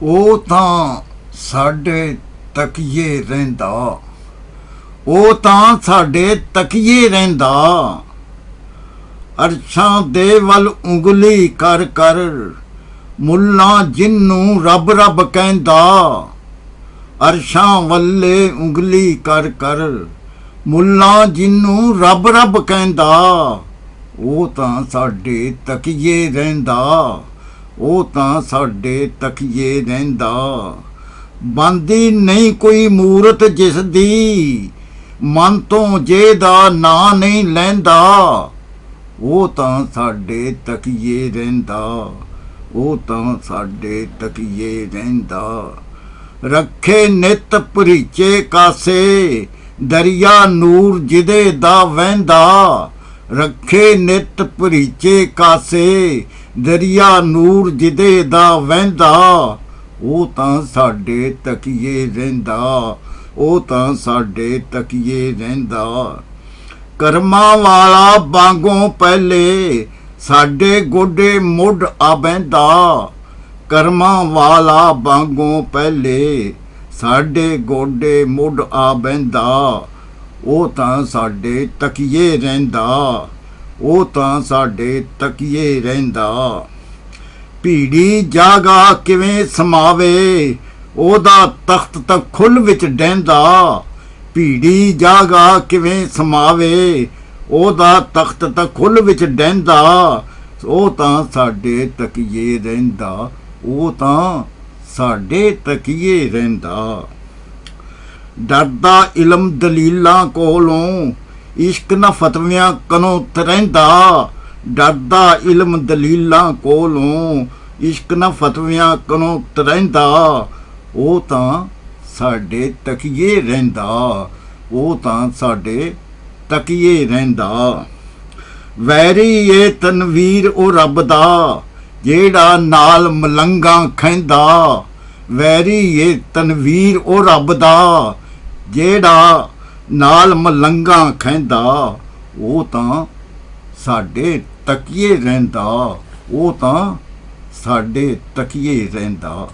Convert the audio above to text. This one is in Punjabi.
ਉਹ ਤਾਂ ਸਾਡੇ ਤਕੀਏ ਰਹਿੰਦਾ, ਉਹ ਤਾਂ ਸਾਡੇ ਤਕੀਏ ਰਹਿੰਦਾ। ਅਰਸ਼ਾਂ ਦੇ ਵੱਲ ਉਂਗਲੀ ਕਰ ਕਰ ਮੁੱਲਾਂ ਜਿਹਨੂੰ ਰੱਬ ਰੱਬ ਕਹਿੰਦਾ। ਅਰਸ਼ਾਂ ਵੱਲੇ ਉਂਗਲੀ ਕਰ ਕਰ ਮੁੱਲਾਂ ਜਿਹਨੂੰ ਰੱਬ ਰੱਬ ਕਹਿੰਦਾ। ਉਹ ਤਾਂ ਸਾਡੇ ਤਕੀਏ ਰਹਿੰਦਾ, ਉਹ ਤਾਂ ਸਾਡੇ ਤਕੀਏ ਰਹਿੰਦਾ। ਬਣਦੀ ਨਹੀਂ ਕੋਈ ਮੂਰਤ ਜਿਸ ਦੀ ਮਨ ਤੋਂ ਜੇ ਦਾ ਨਾਂ ਨਹੀਂ ਲੈਂਦਾ। ਉਹ ਤਾਂ ਸਾਡੇ ਤਕੀਏ ਰਹਿੰਦਾ, ਉਹ ਤਾਂ ਸਾਡੇ ਤਕੀਏ ਰਹਿੰਦਾ। ਰੱਖੇ ਨਿਤ ਭਰੀਚੇ ਕਾਸੇ ਦਰਿਆ ਨੂਰ ਜਿਹਦੇ ਦਾ ਵਹਿੰਦਾ। ਰੱਖੇ ਨਿਤ ਭਰੀਚੇ ਕਾਸੇ ਦਰਿਆ ਨੂਰ ਜਿਹਦੇ ਦਾ ਵਹਿੰਦਾ। ਉਹ ਤਾਂ ਸਾਡੇ ਤਕੀਏ ਰਹਿੰਦਾ, ਉਹ ਤਾਂ ਸਾਡੇ ਤਕੀਏ ਰਹਿੰਦਾ। ਕਰਮਾਂ ਵਾਲਾ ਵਾਂਗੋਂ ਪਹਿਲੇ ਸਾਡੇ ਗੋਡੇ ਮੁੱਢ ਆ ਬਹਿੰਦਾ। ਕਰਮਾਂ ਵਾਲਾ ਵਾਂਗੋਂ ਪਹਿਲੇ ਸਾਡੇ ਗੋਡੇ ਮੁੱਢ ਆ ਬਹਿੰਦਾ। ਉਹ ਤਾਂ ਸਾਡੇ ਤਕੀਏ ਰਹਿੰਦਾ, ਉਹ ਤਾਂ ਸਾਡੇ ਤਕੀਏ ਰਹਿੰਦਾ। ਭੀੜੀ ਜਾਗਾ ਕਿਵੇਂ ਸਮਾਵੇ ਉਹਦਾ ਤਖਤ ਤਾਂ ਖੁੱਲ੍ਹ ਵਿੱਚ ਡਹਿੰਦਾ। ਭੀੜੀ ਜਾਗਾ ਕਿਵੇਂ ਸਮਾਵੇ ਉਹਦਾ ਤਖਤ ਤਾਂ ਖੁੱਲ੍ਹ ਵਿੱਚ ਡਹਿੰਦਾ। ਉਹ ਤਾਂ ਸਾਡੇ ਤਕੀਏ ਰਹਿੰਦਾ, ਉਹ ਤਾਂ ਸਾਡੇ ਤਕੀਏ ਰਹਿੰਦਾ। ਡਰਦਾ ਇਲਮ ਦਲੀਲਾਂ ਕੋਲੋਂ ਇਸ਼ਕ ਨਾ ਫਤਵਿਆਂ ਕਨੋਂ ਤਰਹਿੰਦਾ। ਡਰਦਾ ਇਲਮ ਦਲੀਲਾਂ ਕੋਲੋਂ ਇਸ਼ਕ ਨਾ ਫਤਵਿਆਂ ਕਨੋਂ ਤਰਹਿੰਦਾ। ਉਹ ਤਾਂ ਸਾਡੇ ਤਕੀਏ ਰਹਿੰਦਾ, ਉਹ ਤਾਂ ਸਾਡੇ ਤਕੀਏ ਰਹਿੰਦਾ। ਵੈਰੀ ਏ ਤਨਵੀਰ ਉਹ ਰੱਬ ਦਾ ਜਿਹੜਾ ਨਾਲ ਮਲੰਗਾਂ ਖਹਿੰਦਾ। ਵੈਰੀ ਏ ਤਨਵੀਰ ਉਹ ਰੱਬ ਦਾ ਜਿਹੜਾ ਨਾਲ ਮਲੰਗਾਂ ਖਹਿੰਦਾ। ਉਹ ਤਾਂ ਸਾਡੇ ਤਕੀਏ ਰਹਿੰਦਾ, ਉਹ ਤਾਂ ਸਾਡੇ ਤਕੀਏ ਰਹਿੰਦਾ।